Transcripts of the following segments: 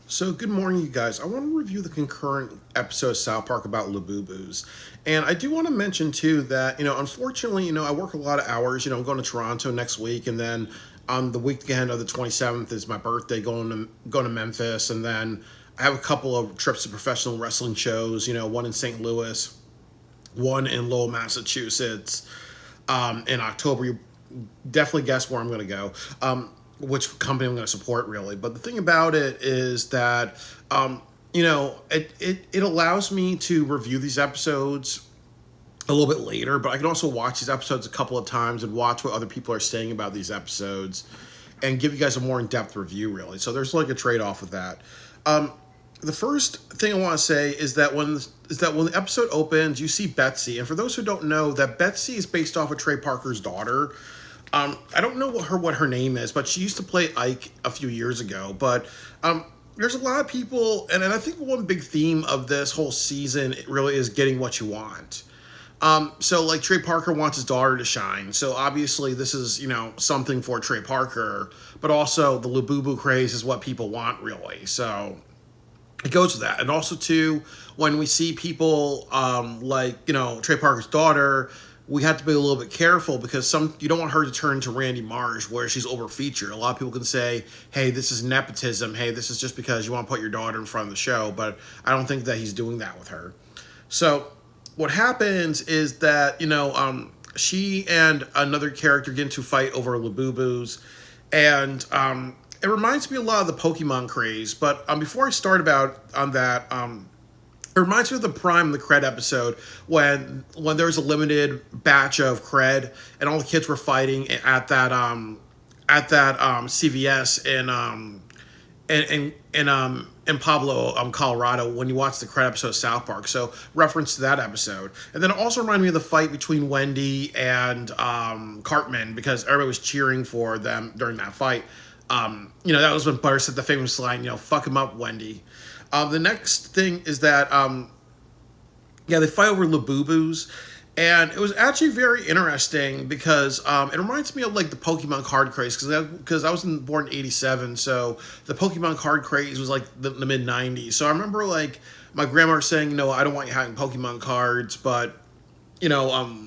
So, good morning, you guys. I want to review the concurrent episode of South Park about Labubu's. And I do want to mention, too, that, unfortunately, I work a lot of hours. I'm going to Toronto next week. And then on the weekend of the 27th is my birthday, going to Memphis. And then I have a couple of trips to professional wrestling shows, one in St. Louis, one in Lowell, Massachusetts. In October, you definitely guess where I'm going to go. Which company I'm going to support, really. But the thing about it is that, it allows me to review these episodes a little bit later, but I can also watch these episodes a couple of times and watch what other people are saying about these episodes and give you guys a more in-depth review, really. So there's like a trade-off with that. The first thing I want to say is that when the episode opens, you see Betsy, and for those who don't know, that Betsy is based off of Trey Parker's daughter. I don't know what her name is, but she used to play Ike a few years ago. But there's a lot of people, and I think one big theme of this whole season really is getting what you want. So like Trey Parker wants his daughter to shine. So obviously this is something for Trey Parker, but also the Labubu craze is what people want really. So it goes with that. And also too, when we see people like Trey Parker's daughter, we have to be a little bit careful because you don't want her to turn to Randy Marsh where she's overfeatured. A lot of people can say, hey, this is nepotism. Hey, this is just because you want to put your daughter in front of the show. But I don't think that he's doing that with her. So what happens is that, she and another character get into a fight over Labubus. And it reminds me a lot of the Pokemon craze. But before I start about on that, it reminds me of the Prime the Cred episode when there was a limited batch of Cred and all the kids were fighting at that CVS in Pablo, Colorado, when you watch the Cred episode of South Park. So reference to that episode, and then it also reminded me of the fight between Wendy and Cartman because everybody was cheering for them during that fight. That was when Butter said the famous line, "Fuck him up, Wendy." The next thing is that, they fight over Labubus, and it was actually very interesting because it reminds me of like the Pokemon card craze because I was born in '87, so the Pokemon card craze was like the mid '90s. So I remember like my grandma saying, I don't want you having Pokemon cards, but you know, um,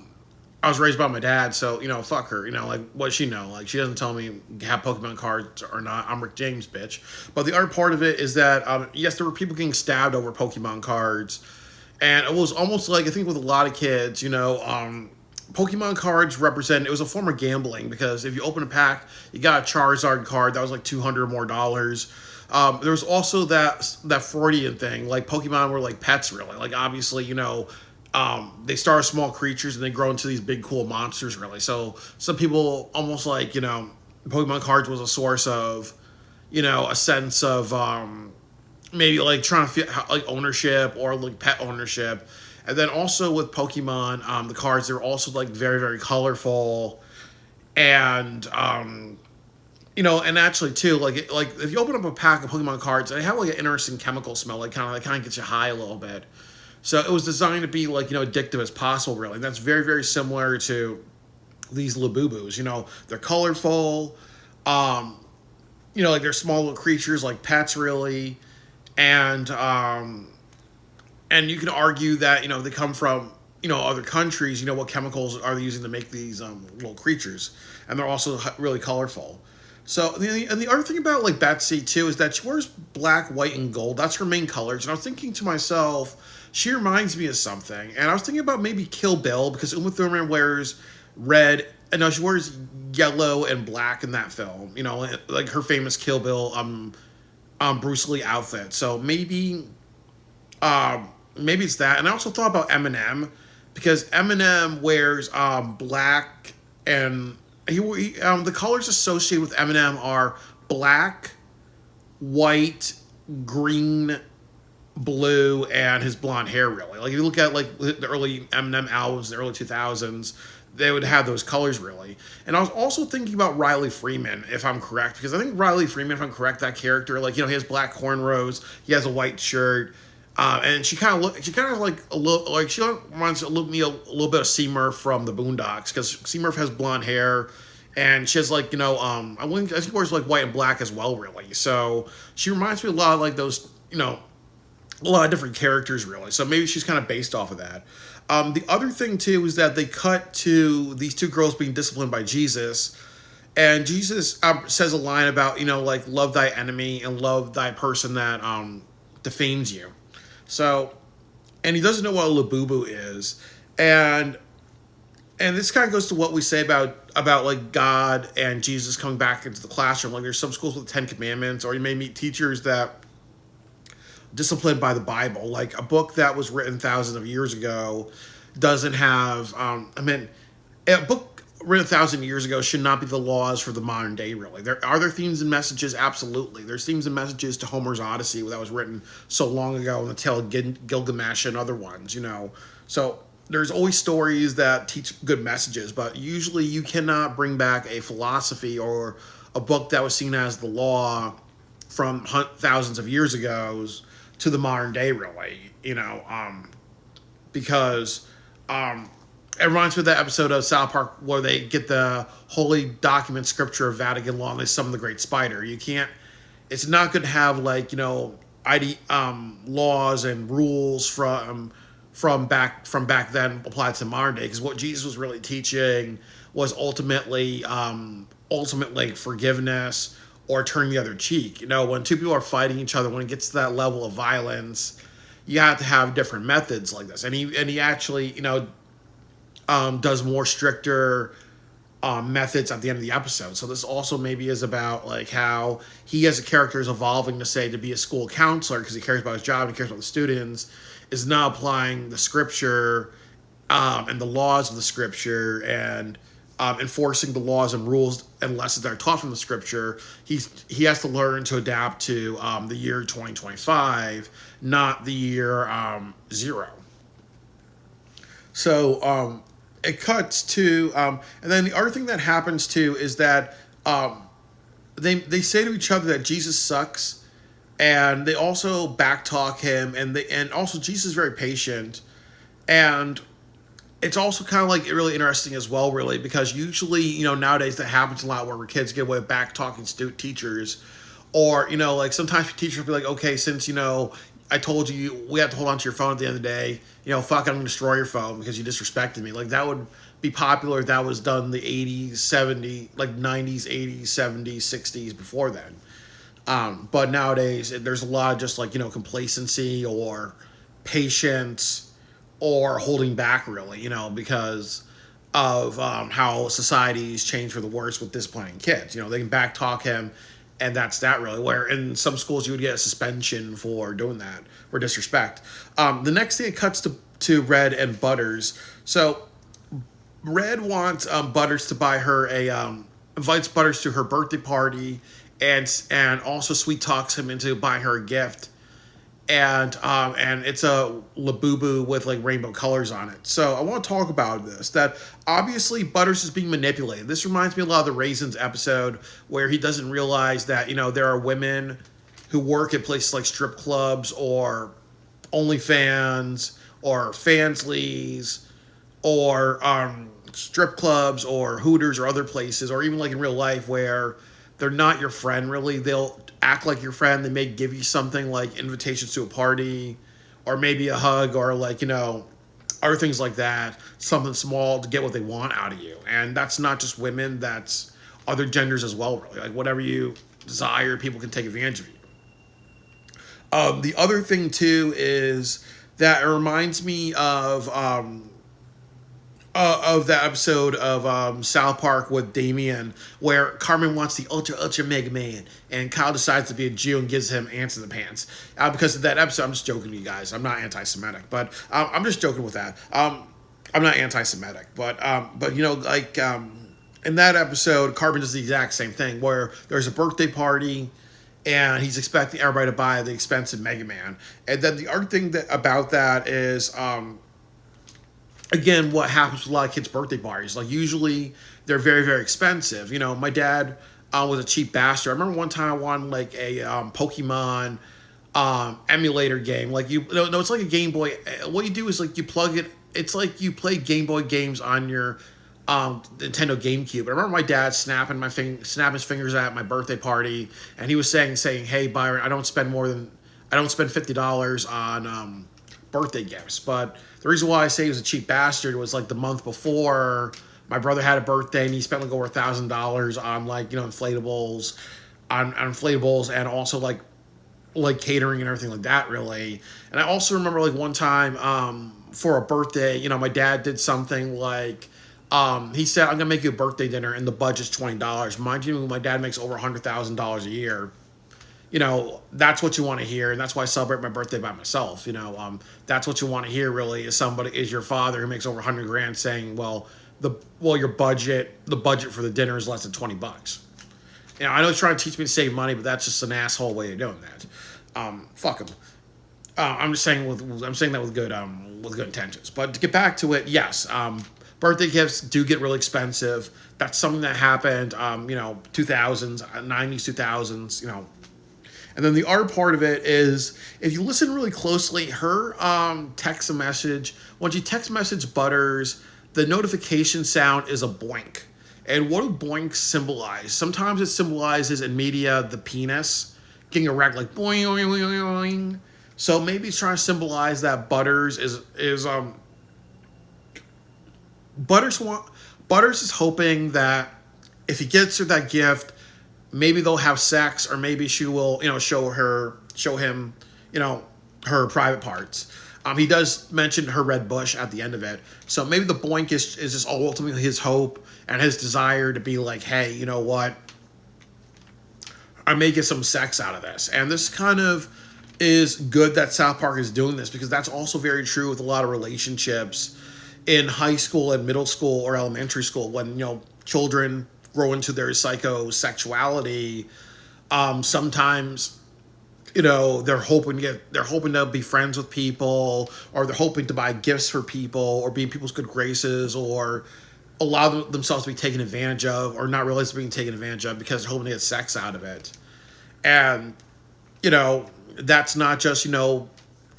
I was raised by my dad, so fuck her. Like what does she know? Like she doesn't tell me have Pokemon cards or not. I'm Rick James, bitch. But the other part of it is that yes, there were people getting stabbed over Pokemon cards, and it was almost like I think with a lot of kids, Pokemon cards represent. It was a form of gambling because if you open a pack, you got a Charizard card that was like $200 more. There was also that Freudian thing, like Pokemon were like pets, really. Like obviously, they start as small creatures and they grow into these big cool monsters really. So some people almost like Pokemon cards was a source of a sense of maybe like trying to feel like ownership or like pet ownership. And then also with Pokemon, the cards, they're also like very very colorful. And and actually too, like if you open up a pack of Pokemon cards, they have like an interesting chemical smell, like kind of gets you high a little bit. So it was designed to be like addictive as possible, really. And that's very very similar to these Labubus. They're colorful. Like they're small little creatures, like pets, really. And you can argue that they come from other countries. What chemicals are they using to make these little creatures, and they're also really colorful. So and the other thing about like Betsy too is that she wears black, white, and gold. That's her main colors. And I was thinking to myself, she reminds me of something. And I was thinking about maybe Kill Bill because Uma Thurman wears red. And no, she wears yellow and black in that film. Like her famous Kill Bill Bruce Lee outfit. So maybe it's that. And I also thought about Eminem because Eminem wears black and the colors associated with Eminem are black, white, green, blue, and his blonde hair. Really, like if you look at like the early Eminem albums in the early 2000s, they would have those colors really. And I was also thinking about Riley Freeman, if I'm correct, because I think Riley Freeman, if I'm correct, that character, like he has black cornrows, he has a white shirt. And she kind of like a little, like she reminds me a little bit of Seymour from the Boondocks because Seymour has blonde hair and she has like I think she wears like white and black as well, really. So she reminds me a lot of like those a lot of different characters, really. So maybe she's kind of based off of that. The other thing too is that they cut to these two girls being disciplined by Jesus, and Jesus says a line about like love thy enemy and love thy person that defames you. So, and he doesn't know what a labubu is, and this kind of goes to what we say about like God and Jesus coming back into the classroom. Like there's some schools with the Ten Commandments, or you may meet teachers that disciplined by the Bible. Like a book that was written thousands of years ago doesn't have. A book written 1,000 years ago should not be the laws for the modern day. Really, there themes and messages. Absolutely, there's themes and messages to Homer's Odyssey that was written so long ago, and the Tale of Gilgamesh and other ones. So there's always stories that teach good messages, but usually you cannot bring back a philosophy or a book that was seen as the law from thousands of years ago to the modern day, really. Because it reminds me of that episode of South Park where they get the holy document scripture of Vatican law and they summon the Great Spider. You can't. It's not good to have like laws and rules from back then applied to modern day, because what Jesus was really teaching was ultimately forgiveness or turning the other cheek. When two people are fighting each other, when it gets to that level of violence, you have to have different methods like this. And he actually does more stricter methods at the end of the episode. So this also maybe is about like how he as a character is evolving to say to be a school counselor because he cares about his job and he cares about the students, is now applying the scripture and the laws of the scripture and enforcing the laws and rules and lessons that are taught from the scripture. He has to learn to adapt to the year 2025, not the year zero. So it cuts to, and then the other thing that happens too is that they say to each other that Jesus sucks, and they also backtalk him, and also Jesus is very patient, and it's also kind of like really interesting as well, really, because usually nowadays that happens a lot where kids get away with back talking teachers, or like sometimes teachers will be like, okay, since I told you we have to hold on to your phone at the end of the day, fuck, I'm gonna destroy your phone because you disrespected me. Like that would be popular if that was done in the 80s, 70s, like 90s, 80s, 70s, 60s before then. But nowadays there's a lot of just like complacency or patience or holding back, really, because of how society's changed for the worse with disciplining kids. They can backtalk him, and that's that, really. Where in some schools you would get a suspension for doing that, for disrespect. The next thing it cuts to Red and Butters. So Red wants Butters to buy her invites Butters to her birthday party, and also sweet talks him into buying her a gift. And it's a Labubu with like rainbow colors on it. So I want to talk about this. That obviously Butters is being manipulated. This reminds me a lot of the Raisins episode where he doesn't realize that there are women who work at places like strip clubs or OnlyFans or Fansleys or strip clubs or Hooters or other places, or even like in real life where they're not your friend, really. They'll act like your friend. They may give you something like invitations to a party or maybe a hug or like, other things like that. Something small to get what they want out of you. And that's not just women, that's other genders as well, really. Like whatever you desire, people can take advantage of you. The other thing too is that it reminds me of that episode of South Park with Damien, where Carmen wants the ultra Mega Man, and Kyle decides to be a Jew and gives him ants in the pants. Because of that episode, I'm just joking, you guys. I'm not anti-Semitic, but I'm just joking with that. I'm not anti-Semitic, but in that episode, Carmen does the exact same thing, where there's a birthday party, and he's expecting everybody to buy the expensive Mega Man, and then the other thing about that is. Again, what happens with a lot of kids' birthday parties? Like usually they're very, very expensive. My dad was a cheap bastard. I remember one time I won like a Pokemon emulator game. Like no, it's like a Game Boy. What you do is like you plug it. It's like you play Game Boy games on your Nintendo GameCube. I remember my dad snapping his fingers at my birthday party, and he was saying, "Hey Byron, I don't spend $50 on birthday gifts." But the reason why I say he was a cheap bastard was like the month before my brother had a birthday, and he spent like over $1,000 on like inflatables, on inflatables, and also like catering and everything like that, really. And I also remember like one time for a birthday, my dad did something like he said, "I'm gonna make you a birthday dinner, and the budget's $20." Mind you, my dad makes over $100,000 a year. That's what you want to hear, and that's why I celebrate my birthday by myself. That's what you want to hear, really, is your father who makes over 100 grand saying, the budget for the dinner is less than $20. I know he's trying to teach me to save money, but that's just an asshole way of doing that. Fuck him. I'm saying that with good intentions. But to get back to it, yes, birthday gifts do get really expensive. That's something that happened, 2000s, 90s, 2000s, And then the other part of it is, if you listen really closely, her text a message. When she text message Butters, the notification sound is a boink. And what do boinks symbolize? Sometimes it symbolizes in media the penis getting erect, like boing, boing, boing, boing. So maybe it's trying to symbolize that Butters Butters is hoping that if he gets her that gift, maybe they'll have sex, or maybe she will, show him, her private parts. He does mention her red bush at the end of it. So maybe the boink is just ultimately his hope and his desire to be like, hey, you know what? I may get some sex out of this. And this kind of is good that South Park is doing this, because that's also very true with a lot of relationships in high school and middle school or elementary school, when, children grow into their psychosexuality. Sometimes, they're hoping to be friends with people, or they're hoping to buy gifts for people, or be in people's good graces, or allow themselves to be taken advantage of, or not realize they're being taken advantage of because they're hoping to get sex out of it. And, that's not just,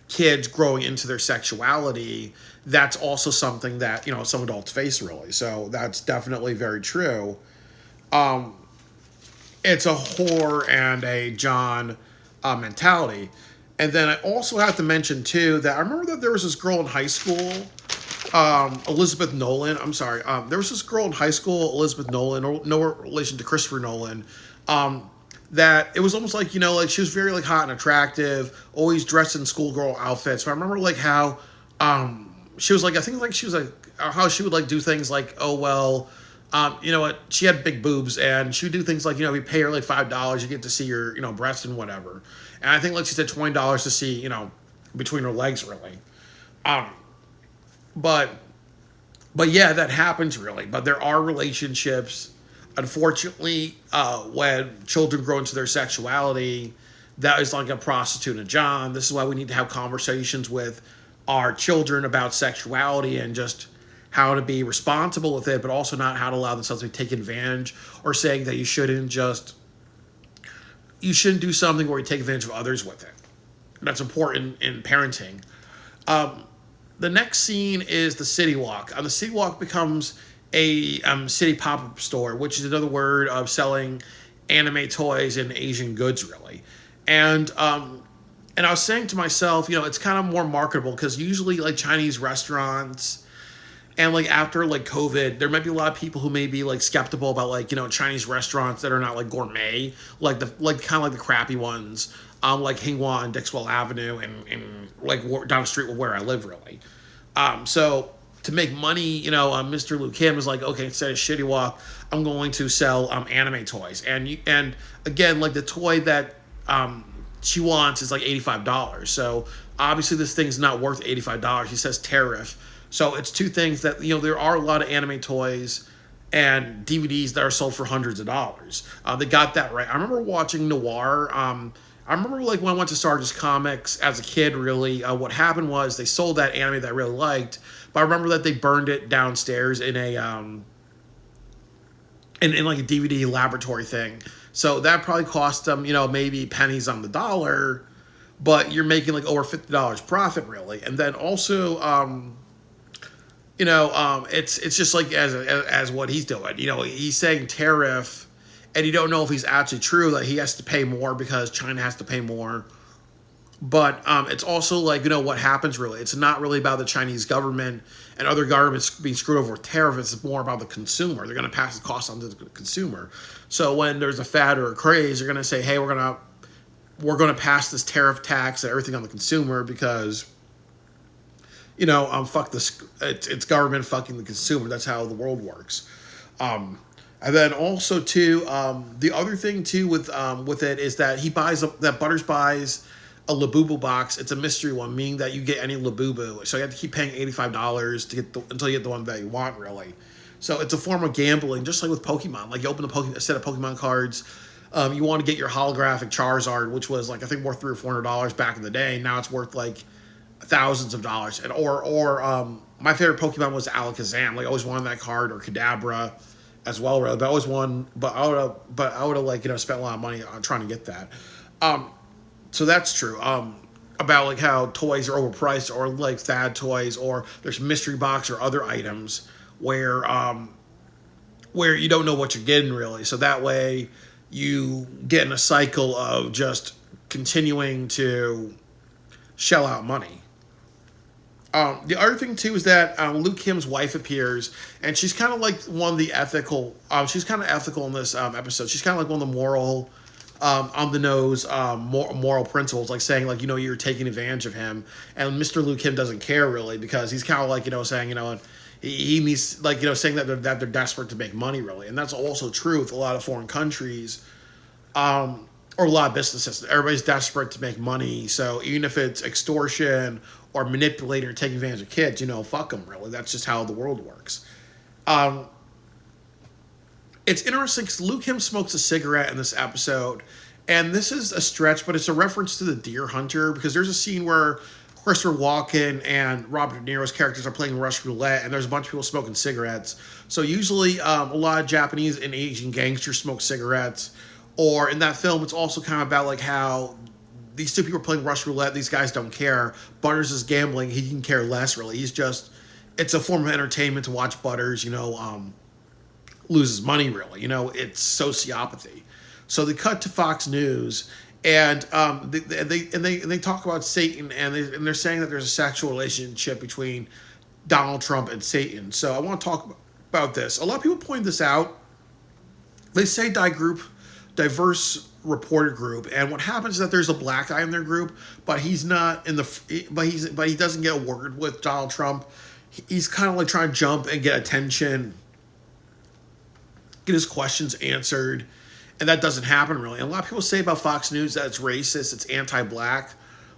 kids growing into their sexuality. That's also something that, some adults face, really. So that's definitely very true. It's a whore and a John mentality. And then I also have to mention, too, that I remember that there was this girl in high school, Elizabeth Nolan. I'm sorry. There was this girl in high school, Elizabeth Nolan, no relation to Christopher Nolan, that it was almost like, like she was very like hot and attractive, always dressed in schoolgirl outfits. But I remember like how she was like, I think like she was like, how she would like do things like, oh, well, you know what, she had big boobs, and she would do things like, we pay her like $5, you get to see your, breast and whatever. And I think like she said $20 to see, between her legs, really. But yeah, that happens, really. But there are relationships, unfortunately, when children grow into their sexuality, that is like a prostitute and a John. This is why we need to have conversations with our children about sexuality and just how to be responsible with it, but also not how to allow themselves to be taken advantage, or saying that you shouldn't do something where you take advantage of others with it. That's important in parenting. The next scene is the City Walk. The City Walk becomes a city pop-up store, which is another word of selling anime toys and Asian goods, really. And I was saying to myself, it's kind of more marketable, because usually like Chinese restaurants, and like after like COVID, there might be a lot of people who may be like skeptical about like, Chinese restaurants that are not like gourmet, like kind of like the crappy ones, like Hinghwa and Dixwell Avenue, and like down the street where I live, really. So to make money, Mr. Liu Kim was like, okay, instead of Shitty Walk, I'm going to sell anime toys. And again, like the toy that she wants is like $85. So obviously this thing's not worth $85. He says tariff. So it's two things that, there are a lot of anime toys and DVDs that are sold for hundreds of dollars. They got that right. I remember watching Noir. I remember like when I went to Sarge's Comics as a kid, really, what happened was they sold that anime that I really liked, but I remember that they burned it downstairs in a in like a DVD laboratory thing. So that probably cost them, maybe pennies on the dollar, but you're making like over $50 profit, really. And then also, it's just like as what he's doing. He's saying tariff, and you don't know if he's actually true that he has to pay more because China has to pay more. But it's also like, what happens really. It's not really about the Chinese government and other governments being screwed over with tariff. It's more about the consumer. They're going to pass the cost on to the consumer. So when there's a fad or a craze, they're going to say, hey, we're going to pass this tariff tax and everything on the consumer because, fuck this. It's government fucking the consumer. That's how the world works. And then also too, the other thing too with it is that that Butters buys a Labubu box. It's a mystery one, meaning that you get any Labubu. So you have to keep paying $85 to get until you get the one that you want, really. So it's a form of gambling, just like with Pokemon. Like you open a set of Pokemon cards, you want to get your holographic Charizard, which was like I think worth $300 or $400 back in the day. Now it's worth like thousands of dollars. And or my favorite Pokemon was Alakazam. Like I always wanted that card, or Kadabra as well. Really, but I always won. But I would have like spent a lot of money on trying to get that. So that's true. About like how toys are overpriced, or like fad toys, or there's mystery box or other items where you don't know what you're getting really. So that way you get in a cycle of just continuing to shell out money. The other thing too is that Luke Kim's wife appears, and she's kind of like one of the ethical. She's kind of ethical in this episode. She's kind of like one of the moral. On the nose moral principles, like saying like you're taking advantage of him, and Mr. Luke Kim doesn't care really because he's kind of like saying he needs like saying that they're desperate to make money really, and that's also true with a lot of foreign countries, or a lot of businesses. Everybody's desperate to make money, so even if it's extortion or manipulating or taking advantage of kids, fuck them really. That's just how the world works. It's interesting because Luke Kim smokes a cigarette in this episode, and this is a stretch, but it's a reference to the Deer Hunter because there's a scene where Christopher Walken and Robert De Niro's characters are playing Russian roulette, and there's a bunch of people smoking cigarettes. So usually a lot of Japanese and Asian gangsters smoke cigarettes, or in that film, it's also kind of about like how these two people are playing Russian roulette. These guys don't care. Butters is gambling. He can care less, really. It's a form of entertainment to watch Butters, loses money really. It's sociopathy. So they cut to Fox News, and they talk about Satan, and they're saying that there's a sexual relationship between Donald Trump and Satan. So I want to talk about this. A lot of people point this out. They say diverse reporter group, and what happens is that there's a black guy in their group, but he's not in but he doesn't get a word with Donald Trump. He's kind of like trying to jump and get attention, get his questions answered, and that doesn't happen really. And a lot of people say about Fox News that it's racist, it's anti-black,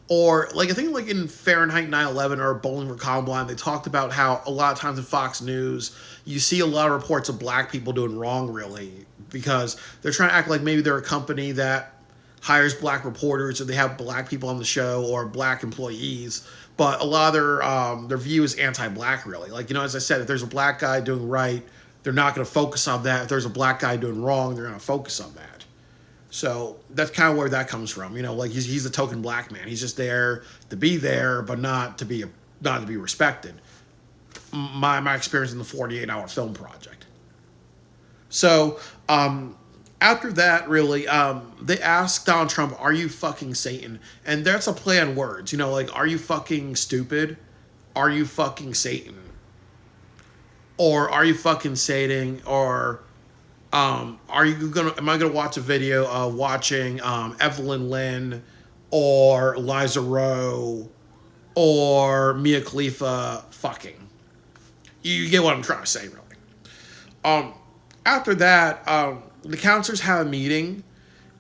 or like I think like in Fahrenheit 9/11 or Bowling for Columbine, they talked about how a lot of times in Fox News you see a lot of reports of black people doing wrong really because they're trying to act like maybe they're a company that hires black reporters or they have black people on the show or black employees, but a lot of their view is anti-black really. Like as I said, if there's a black guy doing right, they're not going to focus on that. If there's a black guy doing wrong, they're going to focus on that. So that's kind of where that comes from. Like he's a token black man. He's just there to be there, but not to be respected. My experience in the 48-hour film project. So after that, really, they asked Donald Trump, "Are you fucking Satan?" And that's a play on words. Like, are you fucking stupid? Are you fucking Satan? Or are you fucking Satan? Or am I gonna watch a video of watching Evelyn Lynn or Liza Rowe or Mia Khalifa fucking? You get what I'm trying to say, really. After that, the counselors have a meeting,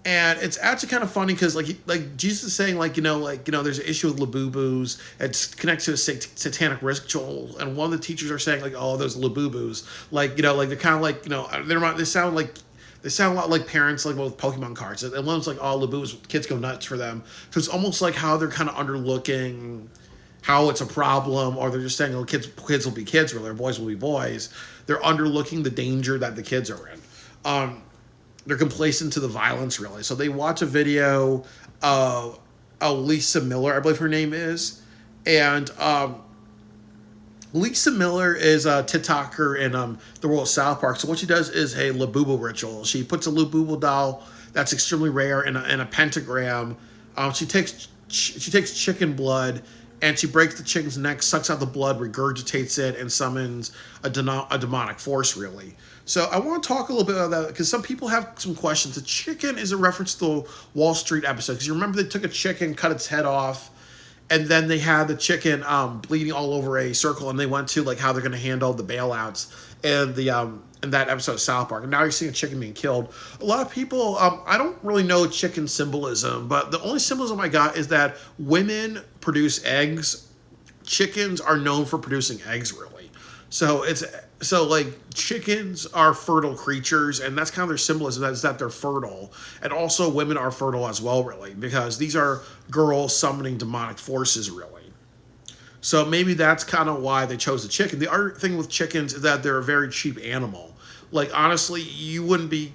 and it's actually kind of funny because like Jesus is saying there's an issue with Labubus. It's connected to a satanic ritual, and one of the teachers are saying like, oh, those Labubus, like they're kind of like they sound a lot like parents like with Pokemon cards. And one's like, oh, Labubus, kids go nuts for them. So it's almost like how they're kind of underlooking how it's a problem, or they're just saying, oh, kids will be kids, really, or boys will be boys. They're underlooking the danger that the kids are in. They're complacent to the violence, really. So they watch a video of Lisa Miller, I believe her name is, and Lisa Miller is a TikToker in the world of South Park. So what she does is a Labubu ritual. She puts a Labubu doll that's extremely rare in a pentagram. She takes chicken blood and she breaks the chicken's neck, sucks out the blood, regurgitates it, and summons a demonic force. Really. So I want to talk a little bit about that because some people have some questions. The chicken is a reference to the Wall Street episode because you remember they took a chicken, cut its head off, and then they had the chicken bleeding all over a circle, and they went to like how they're going to handle the bailouts and the in that episode of South Park. And now you're seeing a chicken being killed. A lot of people, I don't really know chicken symbolism, but the only symbolism I got is that women produce eggs. Chickens are known for producing eggs, really. So like chickens are fertile creatures, and that's kind of their symbolism, is that they're fertile. And also women are fertile as well, really, because these are girls summoning demonic forces, really. So maybe that's kind of why they chose the chicken. The other thing with chickens is that they're a very cheap animal. Like honestly, you wouldn't be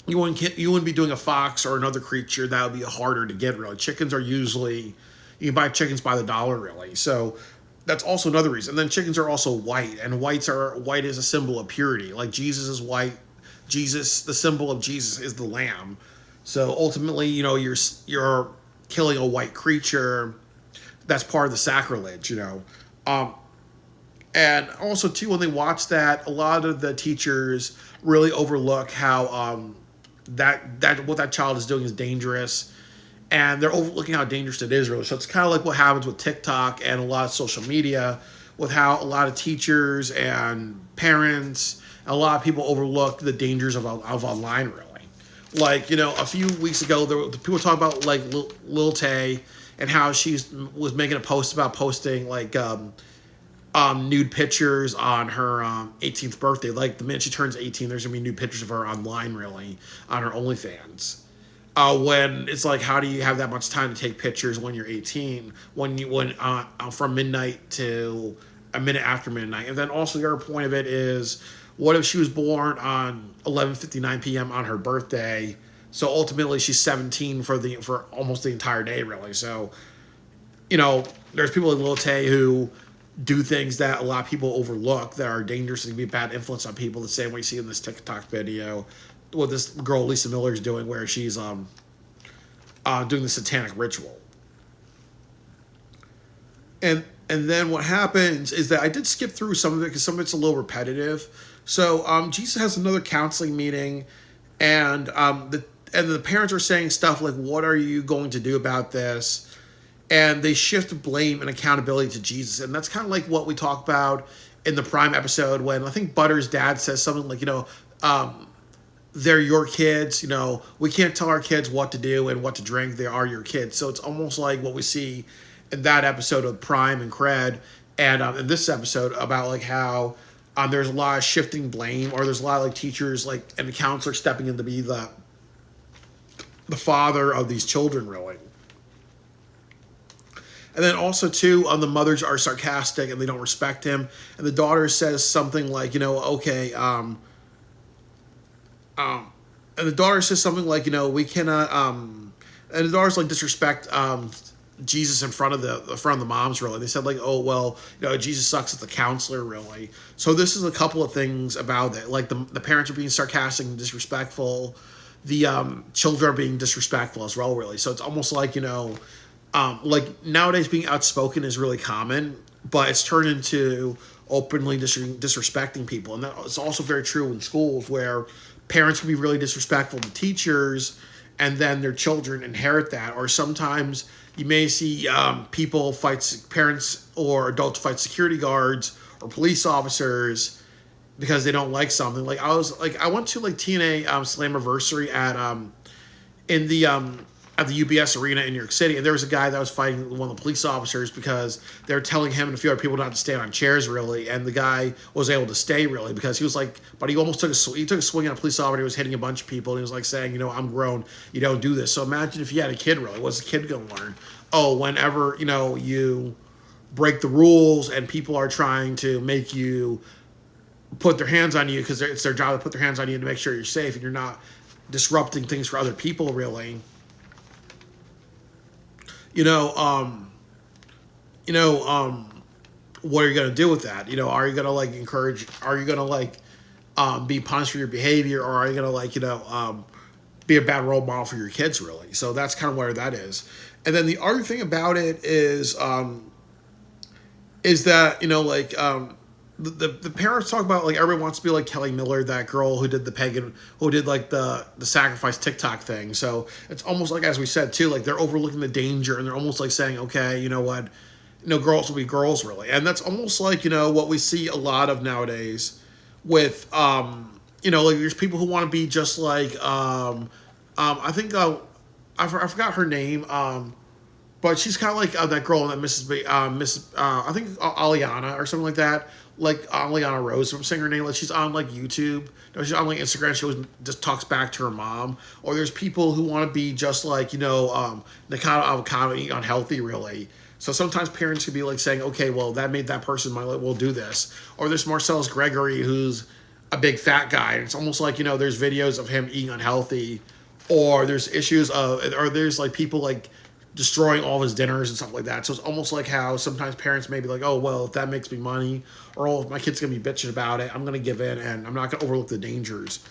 doing a fox or another creature that would be harder to get, really. Chickens are usually, you can buy chickens by the dollar, really. So that's also another reason. And then chickens are also white, and white is a symbol of purity. Like Jesus is white. Jesus, the symbol of Jesus is the lamb. So ultimately, you're killing a white creature. That's part of the sacrilege. And also too, when they watch that, a lot of the teachers really overlook how that what that child is doing is dangerous, and they're overlooking how dangerous it is, really. So it's kind of like what happens with TikTok and a lot of social media, with how a lot of teachers and parents and a lot of people overlook the dangers of online, really. Like, a few weeks ago, there were people talk about like Lil Tay and how she was making a post about posting like nude pictures on her 18th birthday. Like the minute she turns 18, there's gonna be nude pictures of her online, really, on her OnlyFans. When it's like, how do you have that much time to take pictures when you're 18? When from midnight to a minute after midnight. And then also the other point of it is, what if she was born on 11:59 p.m. on her birthday? So ultimately, she's 17 for almost the entire day, really. So, there's people like Lil Tay who do things that a lot of people overlook that are dangerous and can be a bad influence on people. The same way you see in this TikTok video, what this girl Lisa Miller is doing, where she's doing the satanic ritual. And then what happens is that I did skip through some of it because some of it's a little repetitive. So Jesus has another counseling meeting, and the parents are saying stuff like, "What are you going to do about this?" And they shift blame and accountability to Jesus, and that's kind of like what we talk about in the Prime episode when I think Butter's dad says something like, they're your kids. We can't tell our kids what to do and what to drink. They are your kids. So it's almost like what we see in that episode of Prime and Cred, and in this episode about like how there's a lot of shifting blame, or there's a lot of like teachers and the counselor stepping in to be the father of these children, really. And then also too, the mothers are sarcastic and they don't respect him, and the daughter says something like, okay, and the daughter says something like, we cannot, and the daughter's like disrespect Jesus in front of the moms, really. They said like, oh well, Jesus sucks as the counselor, really. So this is a couple of things about it. Like the parents are being sarcastic and disrespectful. The children are being disrespectful as well, really. So it's almost like like nowadays being outspoken is really common, but it's turned into openly disrespecting people, and that's also very true in schools where parents can be really disrespectful to teachers, and then their children inherit that. Or sometimes you may see parents or adults fight security guards or police officers because they don't like something. Like I went to like TNA Slammiversary at the UBS Arena in New York City, and there was a guy that was fighting one of the police officers because they were telling him and a few other people not to stand on chairs, really, and the guy was able to stay, really, because he was like, but he almost took a swing at a police officer. He was hitting a bunch of people, and he was like saying, I'm grown, you don't do this. So imagine if you had a kid, really, what's the kid going to learn? Oh, whenever, you break the rules and people are trying to make you put their hands on you because it's their job to put their hands on you to make sure you're safe and you're not disrupting things for other people, really. what are you going to do with that? You know, are you going to like encourage? Are you going to like be punished for your behavior, or are you going to like be a bad role model for your kids? Really, so that's kind of where that is. And then the other thing about it is that the parents talk about like everyone wants to be like Kelly Miller, that girl who did the pagan, who did like the sacrifice TikTok thing. So it's almost like, as we said too, like they're overlooking the danger and they're almost like saying, okay, you know what, girls will be girls really, and that's almost like what we see a lot of nowadays with like there's people who want to be just like I think I forgot her name but she's kind of like that girl that Miss I think Aliana or something like that, like Aliana Rose. I'm saying her name. Like she's on like YouTube. No, she's on like Instagram. She always just talks back to her mom. Or there's people who want to be just like Nikata Avocado, eat unhealthy really. So sometimes parents could be like saying, okay, well that made that person we'll do this. Or there's Marcellus Gregory, who's a big fat guy, and it's almost like there's videos of him eating unhealthy, or there's issues of, or there's like people like destroying all of his dinners and stuff like that. So it's almost like how sometimes parents may be like, oh, well, if that makes me money, or oh, if my kid's going to be bitching about it, I'm going to give in and I'm not going to overlook the dangers.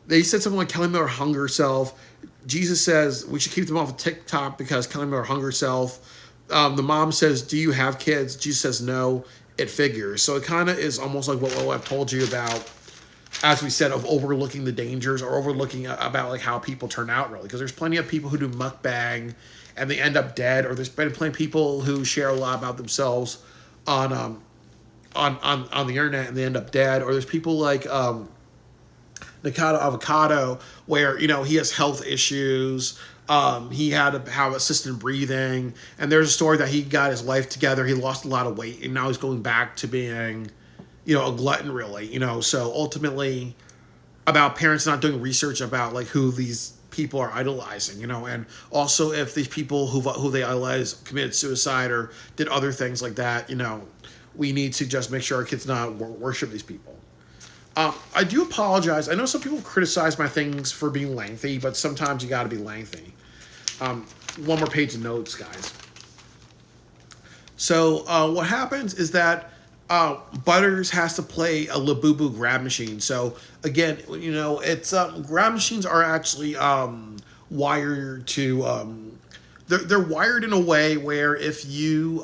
They said something like Kelly Miller hung herself. Jesus says we should keep them off of TikTok because Kelly Miller hung herself. The mom says, do you have kids? Jesus says, no, it figures. So it kind of is almost like what I've told you about, as we said, of overlooking the dangers or overlooking about like how people turn out really, because there's plenty of people who do mukbang and they end up dead, or there's been plenty of people who share a lot about themselves on the internet and they end up dead, or there's people like Nikata Avocado where he has health issues. He had to have assisted breathing, and there's a story that he got his life together, he lost a lot of weight, and now he's going back to being a glutton really, so ultimately about parents not doing research about like who these people are idolizing, and also if these people who they idolize committed suicide or did other things like that, we need to just make sure our kids not worship these people. I do apologize. I know some people criticize my things for being lengthy, but sometimes you got to be lengthy. One more page of notes, guys. So what happens is that Butters has to play a Labubu grab machine. So again, it's grab machines are actually wired to they're wired in a way where if you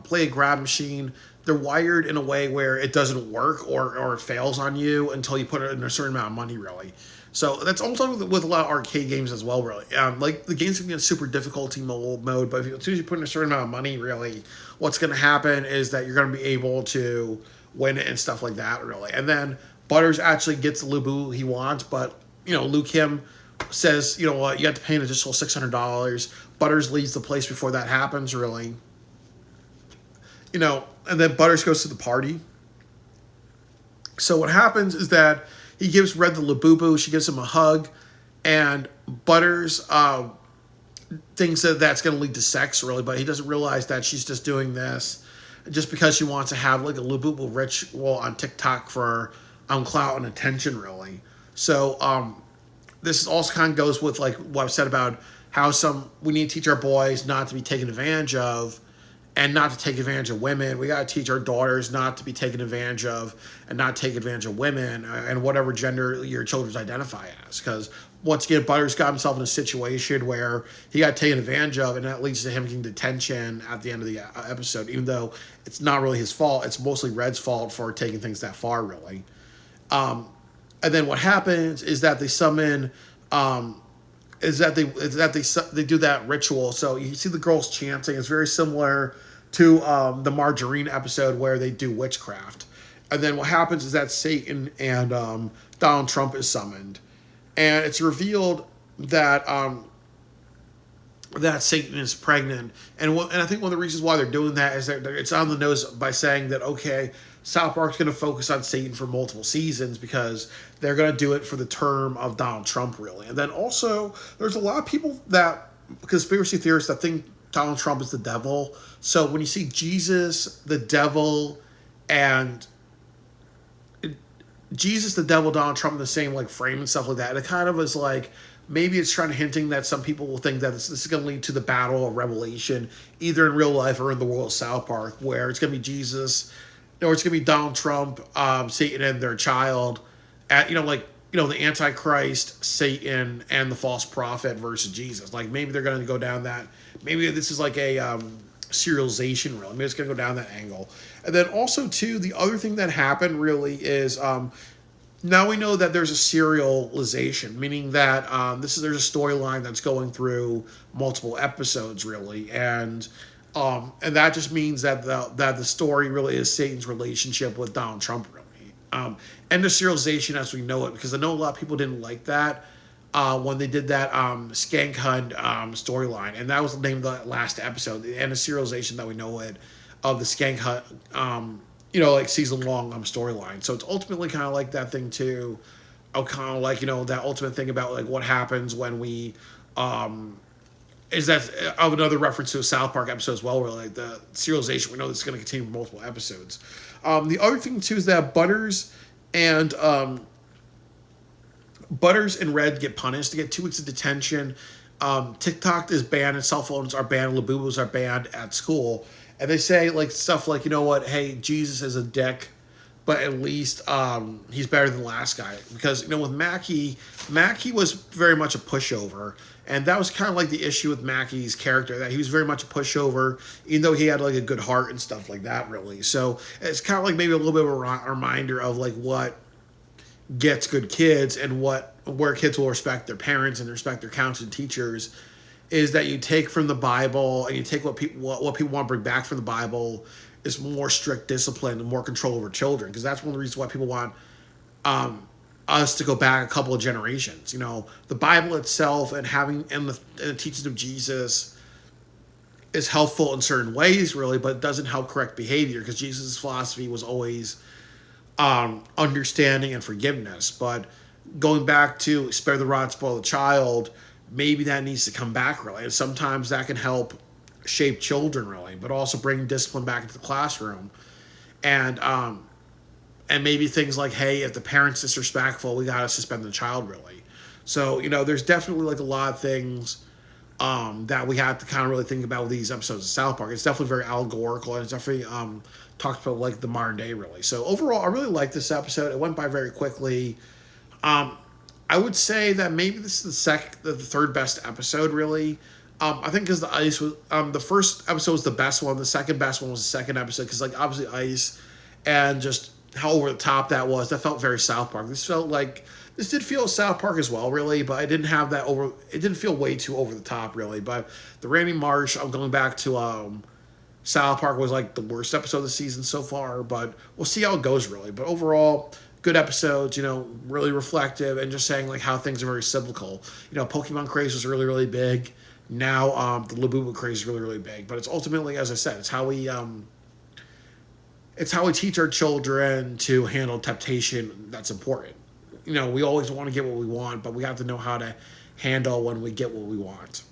play a grab machine, they're wired in a way where it doesn't work or it fails on you until you put it in a certain amount of money really. So that's almost like with a lot of arcade games as well, really. Like the games can be in super difficulty mode, but as soon as you put in a certain amount of money, really, what's going to happen is that you're going to be able to win it and stuff like that, really. And then Butters actually gets the Lubu he wants, but Liu Kim says, you know what, you have to pay an additional $600. Butters leaves the place before that happens, really. And then Butters goes to the party. So what happens is that he gives Red the Labubu. She gives him a hug, and Butters thinks that that's going to lead to sex, really, but he doesn't realize that she's just doing this just because she wants to have like a Labubu ritual on TikTok for clout and attention, really. So this also kind of goes with like what I've said about how we need to teach our boys not to be taken advantage of and not to take advantage of women. We got to teach our daughters not to be taken advantage of and not take advantage of women and whatever gender your children identify as. Because once again, Butters got himself in a situation where he got taken advantage of, and that leads to him getting detention at the end of the episode, even though it's not really his fault. It's mostly Red's fault for taking things that far, really. And then what happens is that they summon... is that they do that ritual. So you see the girls chanting. It's very similar to the Margarine episode where they do witchcraft. And then what happens is that Satan and Donald Trump is summoned, and it's revealed that that Satan is pregnant. And I think one of the reasons why they're doing that is that it's on the nose by saying that, okay, South Park's going to focus on Satan for multiple seasons because they're going to do it for the term of Donald Trump, really. And then also, there's a lot of people that, conspiracy theorists, that think Donald Trump is the devil. So when you see Jesus, the devil, and Jesus, the devil, Donald Trump in the same like frame and stuff like that, it kind of is like maybe it's trying to hinting that some people will think that this is going to lead to the battle of Revelation, either in real life or in the world of South Park, where it's going to be Jesus, or it's going to be Donald Trump, Satan, and their child, at the Antichrist, Satan, and the false prophet versus Jesus. Like maybe they're going to go down that. Maybe this is like a serialization, really. Maybe it's going to go down that angle. And then also too, the other thing that happened really is now we know that there's a serialization, meaning that there's a storyline that's going through multiple episodes, really, and that just means that the story really is Satan's relationship with Donald Trump, really, and the serialization as we know it, because I know a lot of people didn't like that when they did that Skank Hunt storyline, and that was the name of the last episode, and the serialization that we know it of the Skank Hunt. Season long storyline. So it's ultimately kind of like that thing too. Kind of like, that ultimate thing about like what happens when we, is that of another reference to a South Park episode as well, where like the serialization, we know this is going to continue for multiple episodes. The other thing too is that Butters and Red get punished. They get 2 weeks of detention. TikTok is banned and cell phones are banned. Labubus are banned at school. And they say like stuff like, you know what, hey, Jesus is a dick, but at least he's better than the last guy. Because, with Mackie was very much a pushover. And that was kind of like the issue with Mackie's character, that he was very much a pushover, even though he had like a good heart and stuff like that, really. So it's kind of like maybe a little bit of a reminder of like what gets good kids and where kids will respect their parents and respect their counselors and teachers, is that you take from the Bible and you take what people want to bring back from the Bible is more strict discipline and more control over children, because that's one of the reasons why people want us to go back a couple of generations. The Bible itself and the teachings of Jesus is helpful in certain ways, really, but it doesn't help correct behavior, because Jesus' philosophy was always understanding and forgiveness. But going back to spare the rod, spoil the child, maybe that needs to come back, really. And sometimes that can help shape children, really, but also bring discipline back into the classroom. And maybe things like, hey, if the parent's disrespectful, we got to suspend the child, really. So, there's definitely like a lot of things that we have to kind of really think about with these episodes of South Park. It's definitely very allegorical, and it's definitely talks about like the modern day, really. So overall, I really like this episode. It went by very quickly. I would say that maybe this is the third best episode, really. I think because the ice was the first episode was the best one. The second best one was the second episode, because like obviously ice and just how over the top that was. That felt very South Park. This did feel South Park as well, really, but I didn't have that over. It didn't feel way too over the top, really. But the Randy Marsh, I'm going back to South Park, was like the worst episode of the season so far. But we'll see how it goes, really. But overall, good episodes, really reflective, and just saying like how things are very cyclical. Pokemon craze was really, really big. Now the Labubu craze is really, really big. But it's ultimately, as I said, it's how we teach our children to handle temptation. That's important. We always want to get what we want, but we have to know how to handle when we get what we want.